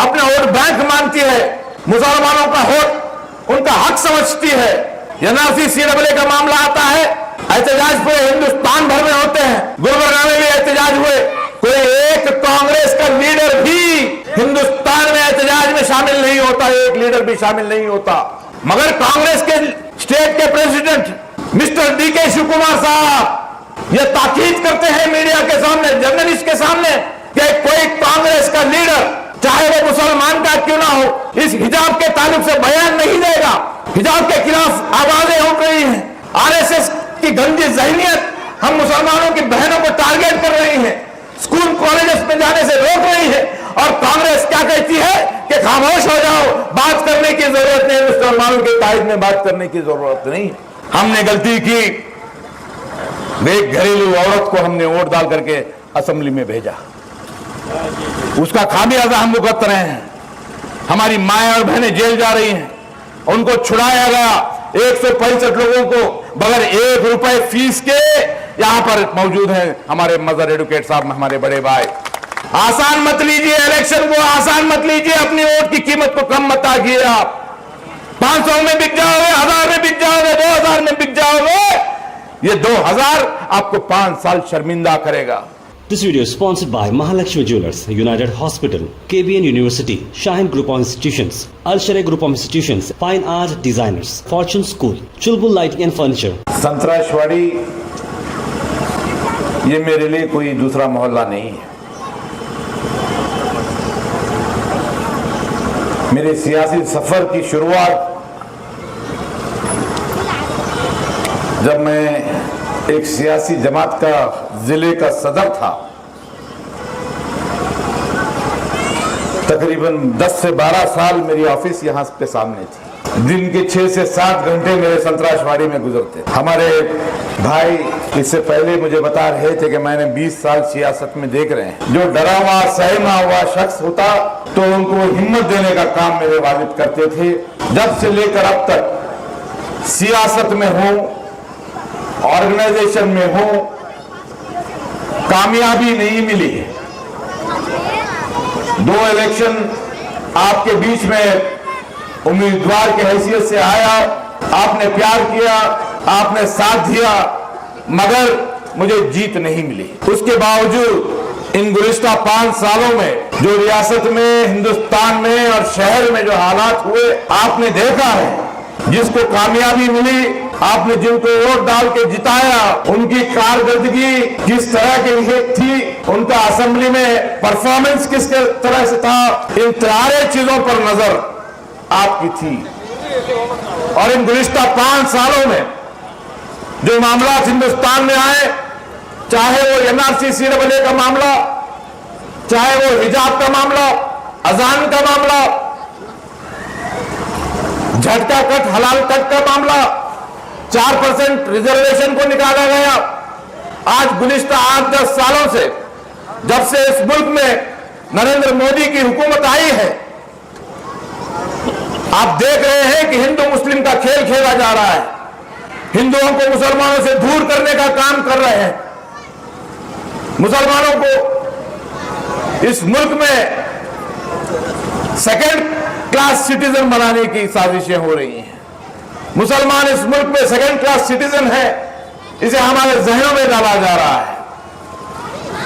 अपना vote bank मानती है, मुसलमानों का वोट उनका हक समझती है। एनआरसी सीडब्ल्यू का मामला आता है, एहतजाज पूरे हिंदुस्तान भर में होते हैं। गुलबर्गा में भी एहतजाज हुए, कोई एक कांग्रेस का लीडर भी हिंदुस्तान में एहतजाज में शामिल नहीं होता, एक लीडर भी शामिल नहीं होता। मगर कांग्रेस के स्टेट के प्रेसिडेंट मिस्टर डीके शिव कुमार साहब ये ताकीद करते हैं मीडिया के सामने, जर्नलिस्ट के सामने, कि कोई कांग्रेस का लीडर चाहे वो मुसलमान का क्यों ना हो, इस हिजाब के ताल्लुक से बयान नहीं देगा। हिजाब के खिलाफ आवाजें उठ रही हैं। आरएसएस की गंदी जहनियत हम मुसलमानों की बहनों को टारगेट कर रही है, स्कूल कॉलेजेस में जाने से रोक रही है। और कांग्रेस क्या कहती है कि खामोश हो जाओ, बात करने की जरूरत नहीं, मुसलमानों के ताइद में बात करने की जरूरत नहीं। हमने गलती की, एक घरेलू औरत को हमने वोट डाल करके असेंबली में भेजा, उसका खामियाजा हम भुगत रहे हैं। हमारी माएं और बहनें जेल जा रही हैं, उनको छुड़ाया गया। 165 लोगों को बगैर 1 रुपए फीस के यहां पर मौजूद हैं हमारे मदर एडवोकेट साहब, हमारे बड़े भाई। आसान मत लीजिए इलेक्शन को, आसान मत लीजिए, अपनी वोट की कीमत को कम मत आगिए। आप 500 में बिक जाओगे, 1000 में बिक जाओगे, 2000 में बिक जाओगे। ये 2000 आपको 5 साल शर्मिंदा करेगा। This video is sponsored by Mahalakshmi Jewelers, United Hospital, KBN University, Shaheen Group of Institutions, Al Sharia Group of Institutions, Fine Art Designers, Fortune School, Chulbul Lighting and Furniture. Santraswadi ये मेरे लिए कोई दूसरा मोहल्ला नहीं है। मेरे सियासी सफर की शुरुआत जब मैं एक सियासी जमात का जिले का सदर था, तकरीबन 10 से 12 साल मेरी ऑफिस यहां पे सामने थी। दिन के 6 से 7 घंटे मेरे संतराशवाड़ी में गुजरते। हमारे भाई इससे पहले मुझे बता रहे थे कि मैंने 20 साल सियासत में देख रहे हैं। जो डरा हुआ सहमा हुआ शख्स होता तो उनको हिम्मत देने का काम मेरे वालिद करते थे। जब से लेकर अब तक सियासत में हूं, ऑर्गेनाइजेशन में हूं, कामयाबी नहीं मिली। 2 इलेक्शन आपके बीच में उम्मीदवार की हैसियत से आया, आपने प्यार किया, आपने साथ दिया, मगर मुझे जीत नहीं मिली। उसके बावजूद इन गुज़िश्ता 5 सालों में जो रियासत में, हिंदुस्तान में और शहर में जो हालात हुए आपने देखा है। जिसको कामयाबी मिली, आपने जिनको वोट डाल के जिताया, उनकी कारकर्दगी किस तरह की थी, उनका असेंबली में परफॉर्मेंस किस तरह से था, इन सारे चीजों पर नजर आपकी थी। और इन गुज़िश्ता 5 सालों में जो मामला हिंदुस्तान में आए, चाहे वो एनआरसी सीडब्ल्यू का मामला, चाहे वो हिजाब का मामला, अजान का मामला, झटका कट हलाल कट का मामला, 4% रिजर्वेशन को निकाला गया। आज गुज़िश्ता 8-10 सालों से, जब से इस मुल्क में नरेंद्र मोदी की हुकूमत आई है, आप देख रहे हैं कि हिंदू मुस्लिम का खेल खेला जा रहा है। हिंदुओं को मुसलमानों से दूर करने का काम कर रहे हैं। मुसलमानों को इस मुल्क में सेकेंड क्लास सिटीजन बनाने की साजिशें हो रही हैं। मुसलमान इस मुल्क में सेकेंड क्लास सिटीजन है, इसे हमारे जहनों में डाला जा रहा है।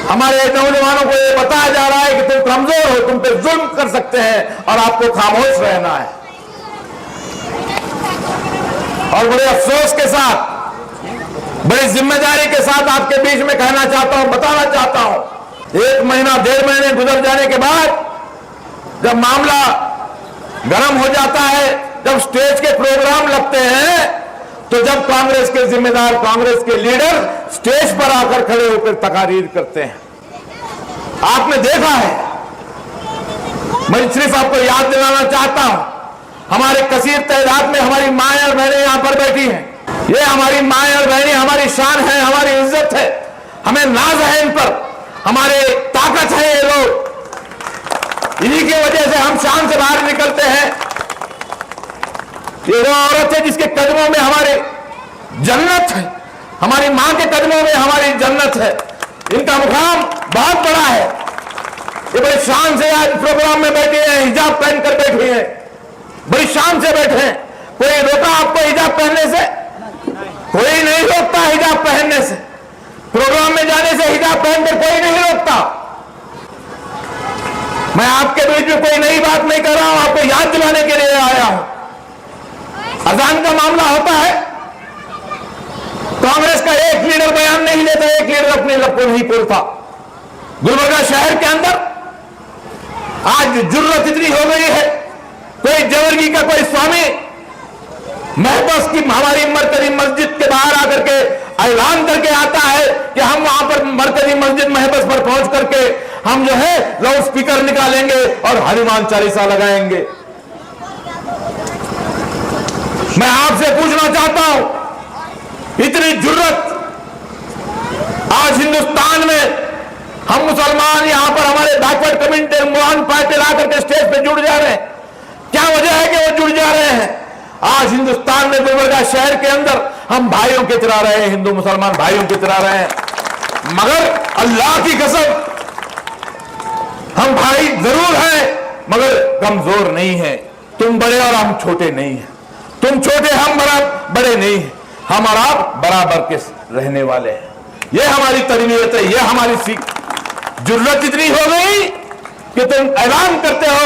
हमारे नौजवानों को यह बताया जा रहा है कि तुम कमजोर हो, तुम पे जुल्म कर सकते हैं और आपको खामोश रहना है। और बड़े अफसोस के साथ, बड़ी जिम्मेदारी के साथ आपके बीच में कहना चाहता हूं, बताना चाहता हूं, 1 महीना 1.5 महीने गुजर जाने के बाद जब मामला गर्म हो जाता है, जब स्टेज के प्रोग्राम लगते हैं, तो जब कांग्रेस के जिम्मेदार, कांग्रेस के लीडर स्टेज पर आकर खड़े होकर तकारीर करते हैं, आपने देखा है। मैं सिर्फ आपको याद दिलाना चाहता हूं, हमारे कसीर तादाद में हमारी माएं और बहनें यहां पर बैठी हैं। ये हमारी माएं और बहनें हमारी शान है, हमारी इज्जत है, हमें नाज है इन पर, हमारे ताकत है ये लोग। इन्हीं की वजह से हम शान से बाहर निकलते हैं। ये वो औरत है जिसके कदमों में हमारी जन्नत है, हमारी मां के कदमों में हमारी जन्नत है। इनका मुकाम बहुत बड़ा है। ये बड़ी शान से आज प्रोग्राम में बैठे हैं, हिजाब पहनकर बैठे हैं, बड़ी शान से बैठे हैं। कोई रोका आपको हिजाब पहनने से? कोई नहीं रोकता हिजाब पहनने से। प्रोग्राम में जाने से हिजाब पहनकर कोई नहीं रोकता। मैं आपके बीच में कोई नई बात नहीं कर रहा हूं, आपको याद दिलाने के लिए आया हूं। अजान का मामला होता है, कांग्रेस का एक लीडर बयान नहीं लेता, एक लीडर अपने लब को नहीं खोलता। गुलबर्गा शहर के अंदर आज जुर्रत इतनी हो गई है, कोई जवर्गी का कोई स्वामी महबस की हमारी मरकजी मस्जिद के बाहर आकर के ऐलान करके आता है कि हम वहां पर मरकजी मस्जिद महबस पर पहुंच करके हम जो है लाउड स्पीकर निकालेंगे और हनुमान चालीसा लगाएंगे। मैं आपसे पूछना चाहता हूं, इतनी जुर्रत आज हिंदुस्तान में हम मुसलमान यहां पर हमारे बैकवर्ड कम्युनिटी मोहन पाटिल आकर के स्टेज पे जुड़ जा रहे हैं, क्या वजह है कि वो जुड़ जा रहे हैं? आज हिंदुस्तान में गुलबर्गा शहर के अंदर हम भाइयों की तरह रहे हैं, हिंदू मुसलमान भाइयों की तरह रहे हैं, मगर अल्लाह की कसम हम भाई जरूर हैं मगर कमजोर नहीं है। तुम बड़े और हम छोटे नहीं हैं, तुम छोटे हम बड़े नहीं हैं, हम और आप बराबर के रहने वाले हैं। ये हमारी तरबियत है, ये हमारी सीख। जुर्रत इतनी हो गई कि तुम ऐलान करते हो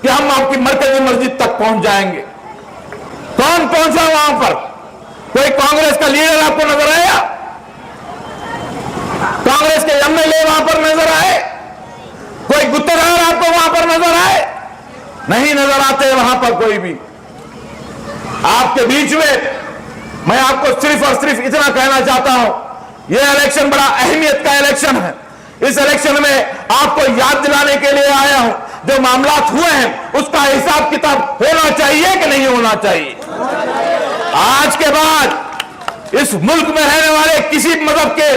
कि हम आपकी मरकजी मस्जिद तक पहुंच जाएंगे। कौन पहुंचा वहां पर? कोई कांग्रेस का लीडर आपको नजर आया? कांग्रेस के एमएलए वहां पर नजर आए? कोई गुत्तेदार आपको वहां पर नजर आए? नहीं नजर आते वहां पर कोई भी। आपके बीच में मैं आपको सिर्फ और सिर्फ इतना कहना चाहता हूं, यह इलेक्शन बड़ा अहमियत का इलेक्शन है। इस इलेक्शन में आपको याद दिलाने के लिए आया हूं, जो मामलात हुए हैं उसका हिसाब किताब होना चाहिए कि नहीं होना चाहिए। आज के बाद इस मुल्क में रहने वाले किसी मजहब के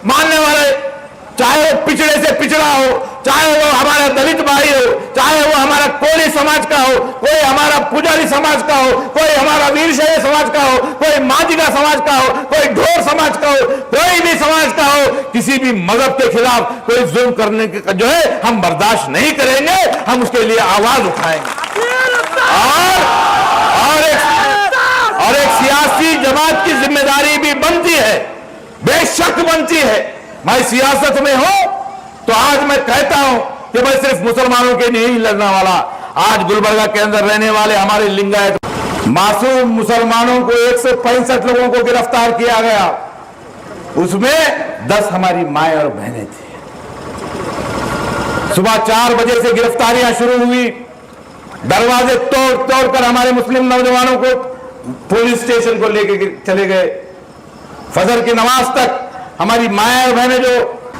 मानने वाले, चाहे वो पिछड़े से पिछड़ा हो, चाहे वो हमारा दलित भाई हो, चाहे वो हमारा कोली समाज का हो, कोई हमारा पुजारी समाज का हो, कोई हमारा वीरशैव समाज का हो, कोई माजिगा समाज का हो, कोई ढोर समाज का हो, कोई भी समाज का हो, किसी भी मजहब के खिलाफ कोई जुल्म करने का जो है हम बर्दाश्त नहीं करेंगे, हम उसके लिए आवाज उठाएंगे। और एक सियासी जमात की जिम्मेदारी भी बनती है, बेशक बनती है। मैं सियासत में हूं तो आज मैं कहता हूं कि मैं सिर्फ मुसलमानों के लिए नहीं लड़ने वाला। आज गुलबर्गा के अंदर रहने वाले हमारे लिंगायत मासूम मुसलमानों को 165 लोगों को गिरफ्तार किया गया, उसमें 10 हमारी माएं और बहनें थी। सुबह 4 बजे से गिरफ्तारियां शुरू हुई, दरवाजे तोड़ कर हमारे मुस्लिम नौजवानों को पुलिस स्टेशन को लेके चले गए। फजर की नमाज तक हमारी माएं और बहनें जो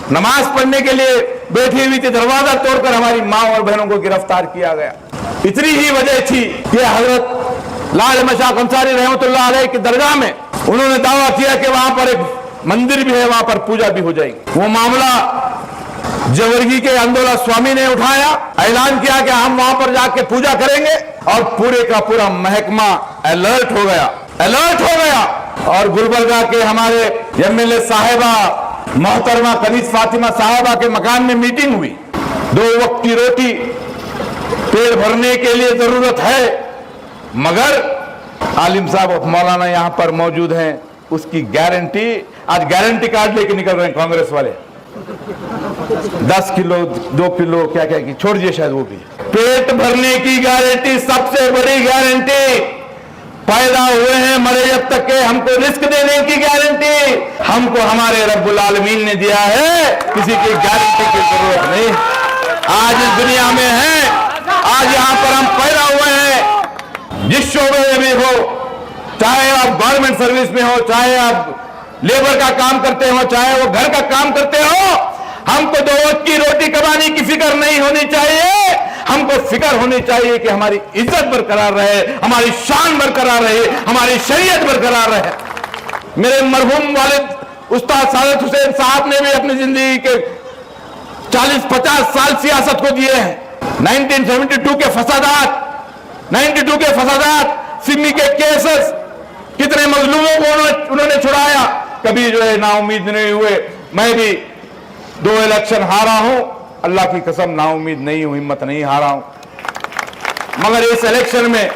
नमाज पढ़ने के लिए बैठी हुई थी, दरवाजा तोड़कर हमारी मां और बहनों को गिरफ्तार किया गया। इतनी ही वजह थी कि हजरत लाल मशाक अंसारी रहमतुल्लाह अलैह की दरगाह में उन्होंने दावा किया कि वहां पर एक मंदिर भी है, वहां पर पूजा भी हो जाएगी। वो मामला जवर्गी के अंदोला स्वामी ने उठाया, ऐलान किया कि हम वहां पर जाके पूजा करेंगे, और पूरे का पूरा महकमा अलर्ट हो गया। और गुलबर्गा के हमारे एमएलए साहिबा मोहतरमा कनीज फातिमा साहिबा के मकान में मीटिंग हुई। 2 वक्त की रोटी पेट भरने के लिए जरूरत है, मगर आलिम साहब मौलाना यहां पर मौजूद हैं, उसकी गारंटी, आज गारंटी कार्ड लेके निकल रहे हैं कांग्रेस वाले। 10 किलो 2 किलो क्या क्या की छोड़ दिए शायद वो भी। पेट भरने की गारंटी सबसे बड़ी गारंटी। पैदा हुए हैं मरे जब तक के, हमको रिस्क देने की गारंटी हमको हमारे रब्बुल आलमीन ने दिया है, किसी की गारंटी की जरूरत नहीं। आज इस दुनिया में है, आज यहां पर हम पैदा हुए हैं, जिस शोबे में भी हो, चाहे आप गवर्नमेंट सर्विस में हो, चाहे आप लेबर का काम करते हो, चाहे वो घर का काम करते हो, हमको 2 वक्त की रोटी कमाने की फिक्र नहीं होनी चाहिए। हमको फिक्र होनी चाहिए कि हमारी इज्जत बरकरार रहे, हमारी शान बरकरार रहे, हमारी शरीयत बरकरार रहे। मेरे मरहूम वालिद उस्ताद सादत हुसैन साहब ने भी अपनी जिंदगी के 40-50 साल सियासत को दिए हैं। 1972 के फसादात, सिमी के केसेस, कितने मजलूमों को उन्होंने छुड़ाया, कभी जो है नाउम्मीद नहीं हुए। मैं भी 2 इलेक्शन हारा हूं, अल्लाह की कसम नाउम्मीद नहीं हूं, हिम्मत नहीं हारा हूं, मगर इस इलेक्शन में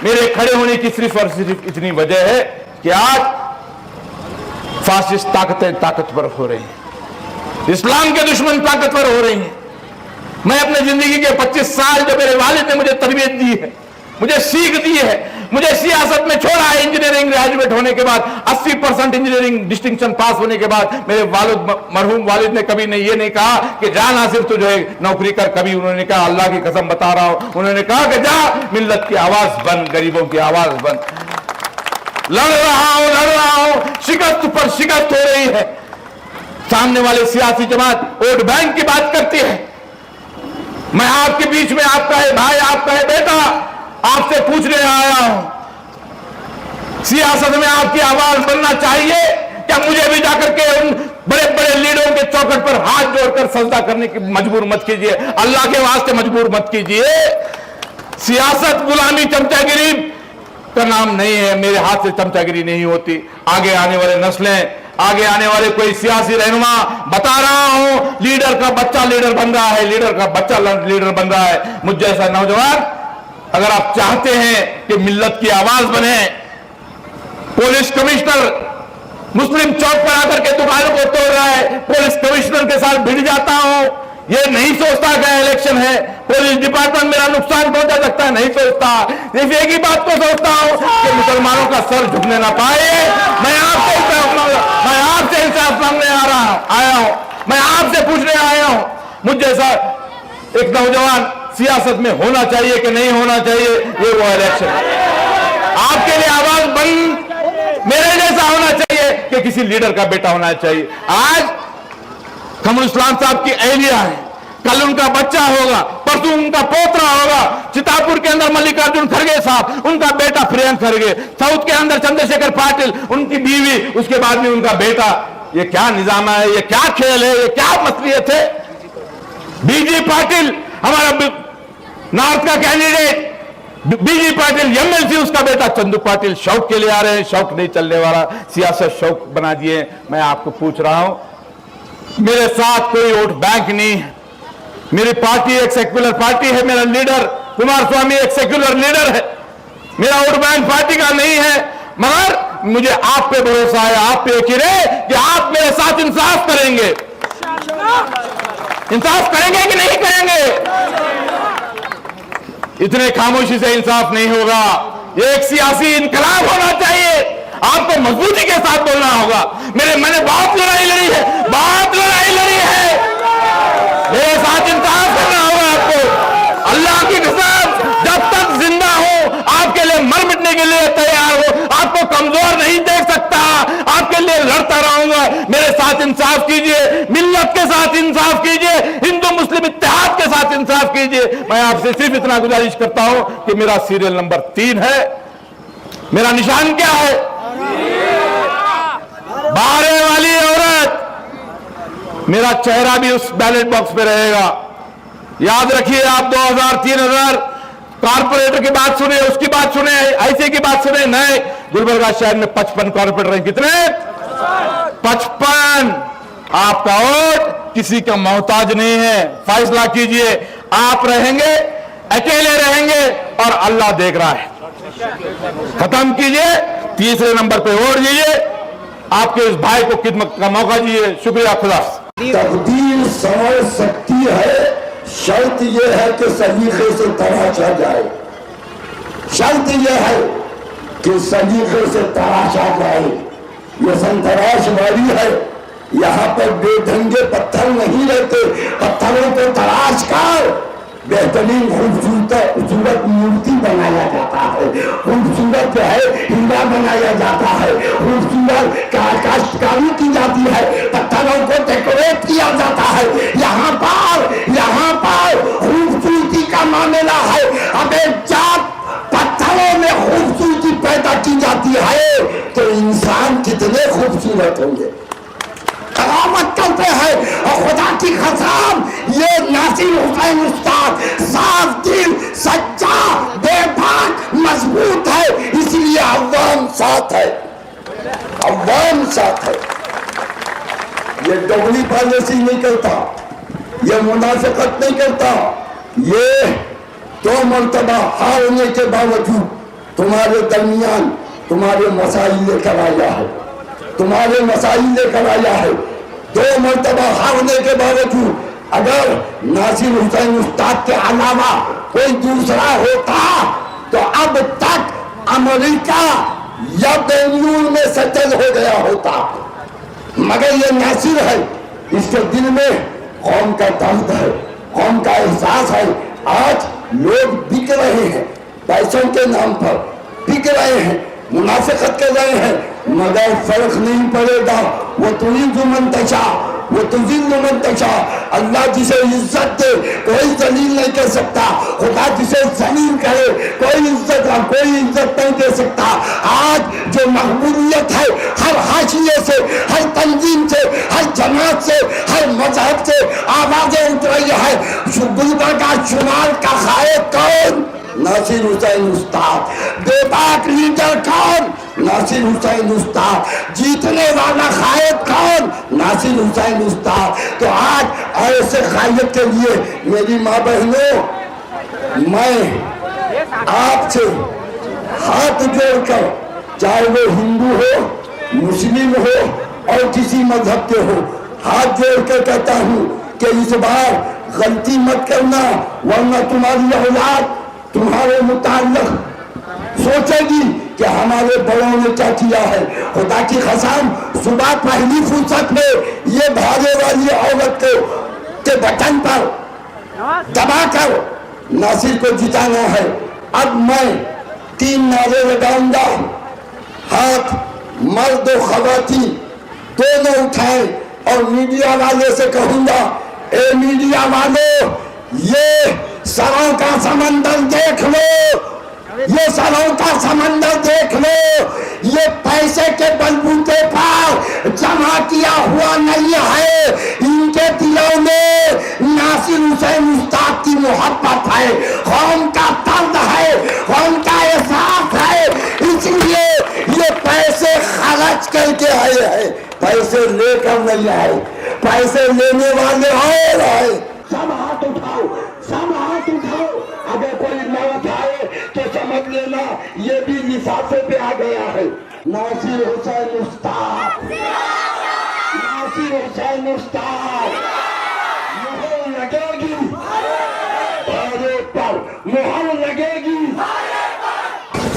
मेरे खड़े होने की सिर्फ और सिर्फ इतनी वजह है कि आज फासिस्ट ताकतें ताकतवर हो रही हैं, इस्लाम के दुश्मन ताकतवर हो रही हैं। मैं अपने जिंदगी के 25 साल जो मेरे वालिद ने मुझे तरबियत दी है, मुझे सीख दी है, मुझे सियासत में छोड़ा है, इंजीनियरिंग ग्रेजुएट होने के बाद 80% इंजीनियरिंग डिस्टिंक्शन पास होने के बाद मेरे वालिद, मरहूम वालिद ने कभी ये नहीं कहा कि जा नासिर तू जो है नौकरी कर, कभी उन्होंने कहा, अल्लाह की कसम बता रहा हूं, उन्होंने कहा कि जा मिल्लत की आवाज बन, गरीबों की आवाज बन। लड़ रहा हूं, शिकस्त पर शिकस्त हो रही है। सामने वाले सियासी जमात वोट बैंक की बात करती है। मैं आपके बीच में, आपका है भाई, आपका है बेटा, आपसे पूछने आया हूं, सियासत में आपकी आवाज बनना चाहिए क्या? मुझे भी जाकर के उन बड़े बड़े लीडरों के चौखट पर हाथ जोड़कर सजदा करने की मजबूर मत कीजिए, अल्लाह के वास्ते मजबूर मत कीजिए। सियासत गुलामी, चमचागिरी का नाम नहीं है, मेरे हाथ से चमचागिरी नहीं होती। आगे आने वाले नस्लें, आगे आने वाले कोई सियासी रहनुमा, बता रहा हूं, लीडर का बच्चा लीडर बन रहा है, लीडर का बच्चा लीडर बन रहा है। मुझ जैसा नौजवान, अगर आप चाहते हैं कि मिल्लत की आवाज बने, पुलिस कमिश्नर मुस्लिम चौक पर आकर के दुकानों को तोड़ रहा है, पुलिस कमिश्नर के साथ भिड़ जाता हूं, ये नहीं सोचता कि इलेक्शन है, पुलिस डिपार्टमेंट मेरा नुकसान पहुंचा सकता है, नहीं सोचता। सिर्फ एक ही बात को सोचता हूं कि मुसलमानों का सर झुकने ना पाए। मैं आपसे इंसाफ मांगने आया हूं, मैं आपसे पूछने आया हूं, मुझ जैसा एक नौजवान सियासत में होना चाहिए कि नहीं होना चाहिए, ये वो इलेक्शन है। आपके लिए आवाज बन मेरे जैसा होना चाहिए कि किसी लीडर का बेटा होना चाहिए। आज कमरुल इस्लाम साहब की अहलिया है, कल उनका बच्चा होगा, परसों उनका पोतरा होगा। चितापुर के अंदर मल्लिकार्जुन खड़गे साहब, उनका बेटा प्रियंक खड़गे, साउथ के अंदर चंद्रशेखर पाटिल, उनकी बीवी, उसके बाद में उनका बेटा। ये क्या निजाम है, ये क्या खेल है, ये क्या मसलियत है? बीजी पाटिल हमारा नॉर्थ का कैंडिडेट, बीजी पाटिल एमएलसी, उसका बेटा चंदू पाटिल शौक के लिए आ रहे हैं, शौक नहीं चलने वाला, सियासत शौक बना दिए। मैं आपको पूछ रहा हूं, मेरे साथ कोई वोट बैंक नहीं है, मेरी पार्टी एक सेक्युलर पार्टी है, मेरा लीडर कुमार स्वामी एक सेक्युलर लीडर है, मेरा वोट बैंक पार्टी का नहीं है, मगर मुझे आप पे भरोसा है, आप पे यकीन है कि आप मेरे साथ इंसाफ करेंगे। इंसाफ करेंगे कि नहीं करेंगे? इतने खामोशी से इंसाफ नहीं होगा, एक सियासी इनकलाब होना चाहिए, आपको मजबूती के साथ बोलना होगा। मैंने बहुत लड़ाई लड़ी है, बहुत लड़ाई लड़ी है, मेरे साथ इंसाफ करना होगा आपको। अल्लाह की कसम, जब तक जिंदा हो आपके लिए मर मिटने के लिए तैयार हो, आपको कमजोर नहीं देख सकता, आपके लिए लड़ता रहूंगा। मेरे साथ इंसाफ कीजिए, मिल्लत के साथ इंसाफ कीजिए, हिंदू मुस्लिम इत्तेहाद के साथ इंसाफ कीजिए। मैं आपसे सिर्फ इतना गुजारिश करता हूं कि मेरा सीरियल नंबर 3 है, मेरा निशान क्या है? बारह वाली औरत, मेरा चेहरा भी उस बैलेट बॉक्स पे रहेगा। याद रखिए आप, 2000 3000 कारपोरेटर की बात सुने, उसकी बात सुने, ऐसे की बात सुने, नए गुलबर्गा शहर में 55 कारपोरेटर हैं। कितने? 55। आपका वोट किसी का मोहताज नहीं है, फैसला कीजिए। आप रहेंगे, अकेले रहेंगे और अल्लाह देख रहा है। खत्म कीजिए, तीसरे नंबर पे वोट दीजिए, आपके इस भाई को खिदमत का मौका दीजिए। शुक्रिया, खुदा। तकदीर समझ सकती है, शर्त यह है कि सलीके से तराशा जाए, शर्त यह है कि सलीके से तराशा जाए। ये संतराशवादी है, यहाँ पर बेढंगे पत्थर नहीं रहते, पत्थरों को तराश कर बेहतरीन खूबसूरत मूर्ति बनाया जाता है, खूबसूरत जो है हीरा बनाया जाता है, खूबसूरत काश्तकारी की जाती है, पत्थरों को डेकोरेट किया जाता है। यहाँ पर खूबसूरती का मामला है। हमें जात पत्थरों में खूबसूरती पैदा की जाती है तो इंसान कितने खूबसूरत होंगे, करामत करते हैं। और खुदा की कसम, ये नासिर हुसैन उस्ताद साफ दिल, सच्चा, बेबाक, मजबूत है, इसलिए अवाम साथ है, अवाम साथ है। ये डोगली पॉलिसी नहीं करता, ये मुनाफिकत नहीं करता, ये 2 मरतबा हारने के बावजूद तुम्हारे दरमियान तुम्हारे मसाइल लेकर आया है, तुम्हारे मसाइल लेकर आया है। 2 मरतबा हारने के बावजूद अगर नासिर हुसैन उस्ताद के अलावा कोई दूसरा होता तो अब तक अमेरिका या बेंगलुरु में सेटल हो गया होता, मगर ये नासिर है, इसके दिल में कौम का दर्द है, कौम का एहसास है। आज लोग बिक रहे हैं, पैसों के नाम पर बिक रहे हैं, मुनाफिकत कर रहे हैं, मगर फर्क नहीं पड़ेगा। वो तुझिल्लु मन तशा, वो तुज़िल्लु मन तशा। अल्लाह जिसे इज्जत दे कोई जलील नहीं कर सकता, खुदा जिसे जलील करे कोई इज्जत नहीं दे सकता। आज जो मकबूलियत है हर हाशिए से, हर तंजीम से, हर जमात से, हर मजहब से आवाजें उठ रही है। गुलबर्गा का शुमार का खाए कौन? नासिर हुसैन उस्ताद। बेबाक लीडर कौन? नासिर हुसैन उस्ताद। जीतने वाला कायद कौन? नासिर हुसैन उस्ताद। तो आज ऐसे कायद के लिए मेरी माँ बहनों, मैं आपसे हाथ जोड़कर, चाहे वो हिंदू हो, मुस्लिम हो और किसी मजहब के हो, हाथ जोड़कर कहता हूँ कि इस बार गलती मत करना, वरना तुम्हारी औलाद तुम्हारे मुताल्लिक सोचेगी कि हमारे बड़ों ने क्या किया है। खुदा की कसम, सुबह पहली फुर्सत में ये भागे वाली औरत को के बटन पर दबाकर नासिर को जिताना है। अब मैं 3 नारे लगाऊंगा, हाथ मर्द और खवातीन दोनों उठाए और मीडिया वाले से कहूंगा, ए मीडिया वालों, ये सरों का समंदर देख लो, ये सरों का समंदर देख लो। ये पैसे के बलबूते पर जमा किया हुआ नहीं है, इनके दिलों में नासिर हुसैन उस्ताद की मोहब्बत है, कौम का दर्द है, कौम का एहसास है। इसलिए ये पैसे खर्च करके आए हैं, पैसे लेकर नहीं आए। पैसे लेने वाले और आए। सब हाथ उठाओ, सब हाथ उठाओ। अगर कोई न उठाए तो समझ लेना ये भी लिफाफे पे आ गया है। नासिर हुसैन उस्ताद, नासिर हुसैन उस्ताद। मोहर लगेगी और पर मोहर लगेगी।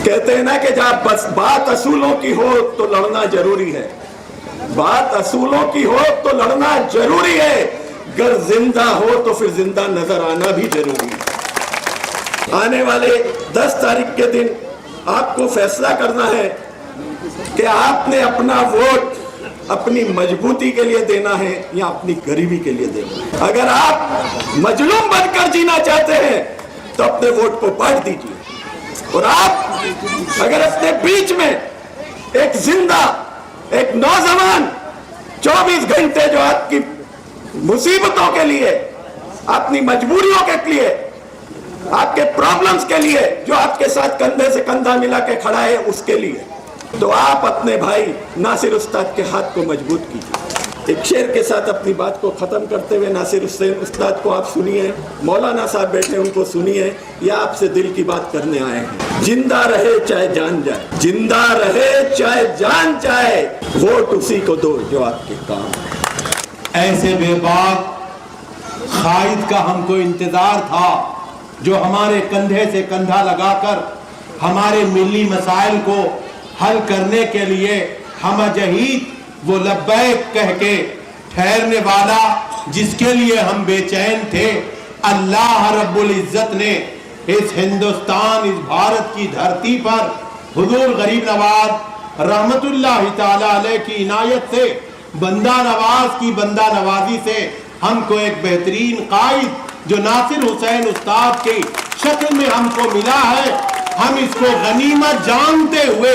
कहते हैं ना कि जब बस बात असूलों की हो तो लड़ना जरूरी है, बात असूलों की हो तो लड़ना जरूरी है। अगर जिंदा हो तो फिर जिंदा नजर आना भी जरूरी है। आने वाले 10 तारीख के दिन आपको फैसला करना है कि आपने अपना वोट अपनी मजबूती के लिए देना है या अपनी गरीबी के लिए देना है। अगर आप मजलूम बनकर जीना चाहते हैं तो अपने वोट को बांट दीजिए, और आप अगर अपने बीच में एक जिंदा, एक नौजवान 24 घंटे जो आपकी मुसीबतों के लिए, अपनी मजबूरियों के लिए, आपके प्रॉब्लम्स के लिए, जो आपके साथ कंधे से कंधा मिला के खड़ा है, उसके लिए, तो आप अपने भाई नासिर उस्ताद के हाथ को मजबूत कीजिए। एक शेर के साथ अपनी बात को खत्म करते हुए नासिर हुसैन उस्ताद को आप सुनिए, मौलाना साहब बैठे उनको सुनिए, या आपसे दिल की बात करने आए हैं। जिंदा रहे चाहे जान जाए, जिंदा रहे चाहे जान जाए, वोट उसी को दो जो आपके काम है। ऐसे बेबाक कायद का हमको इंतजार था जो हमारे कंधे से कंधा लगाकर हमारे मिली मसाइल को हल करने के लिए हम जहीद वो लब्बैक कह के ठहरने वाला, जिसके लिए हम बेचैन थे। अल्लाह रब्बुल इज्जत ने इस हिंदुस्तान, इस भारत की धरती पर हुजूर गरीब नवाज रहमतुल्लाह ताला अलैह की इनायत से, बंदा नवाज की बंदा नवाजी से हमको एक बेहतरीन कायद जो नासिर हुसैन उस्ताद की शक्ल में हमको मिला है, हम इसको गनीमत जानते हुए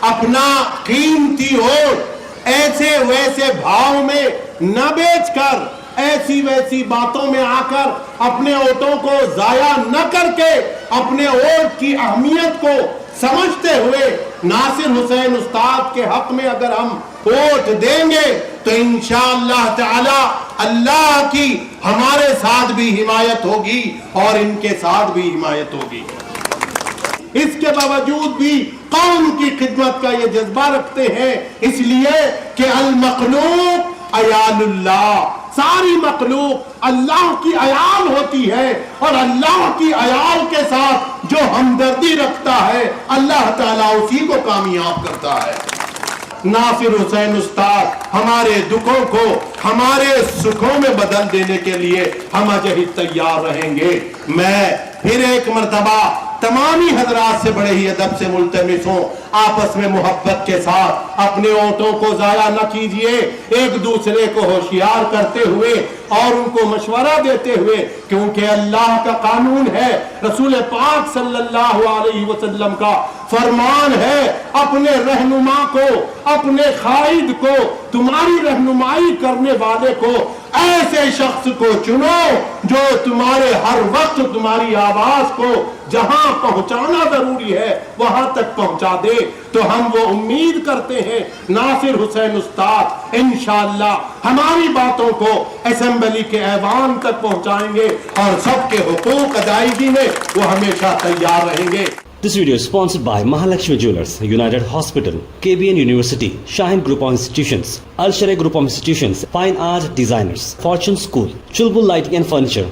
अपना कीमती वोट ऐसे वैसे भाव में न बेचकर, ऐसी वैसी बातों में आकर अपने वोटों को जाया न करके, अपने वोट की अहमियत को समझते हुए नासिर हुसैन उस्ताद के हक में अगर हम वोट देंगे तो इंशाअल्लाह ताला अल्लाह की हमारे साथ भी हिमायत होगी और इनके साथ भी हिमायत होगी। इसके बावजूद भी कौम की खिदमत का ये जज्बा रखते हैं, इसलिए कि अल मखलूक अयालुल्लाह, सारी मखलूक अल्लाह की अयाल होती है और अल्लाह की अयाल के साथ जो हमदर्दी रखता है अल्लाह ताला उसी को कामयाब करता है। नासिर हुसैन उस्ताद हमारे दुखों को हमारे सुखों में बदल देने के लिए हम अजही तैयार रहेंगे। मैं फिर एक मर्तबा तमामी हजरात से बड़े ही अदब से मुल्तमिस हूं, आपस में मोहब्बत के साथ अपने ओंठों को जाया न कीजिए, एक दूसरे को होशियार करते हुए और उनको मशवरा देते हुए, क्योंकि अल्लाह का कानून है, रसूल पाक सल्लल्लाहु अलैहि वसल्लम का फरमान है, अपने रहनुमा को, अपने खाइद को, तुम्हारी रहनुमाई करने वाले को, ऐसे शख्स को चुनो जो तुम्हारे हर वक्त तुम्हारी आवाज को जहां पहुंचाना जरूरी है वहां तक पहुंचा दे। तो हम वो उम्मीद करते हैं नासिर हुसैन उस्ताद इंशाअल्लाह हमारी बातों को असेंबली के ऐवान तक पहुंचाएंगे और सबके हुकूक अदायगी में वो हमेशा तैयार रहेंगे। This video is sponsored by Mahalakshmi Jewelers, United Hospital, KBN University, Shaheen Group of Institutions, Al Sharia Group of Institutions, Fine Art Designers, Fortune School, Chulbul Lighting and Furniture.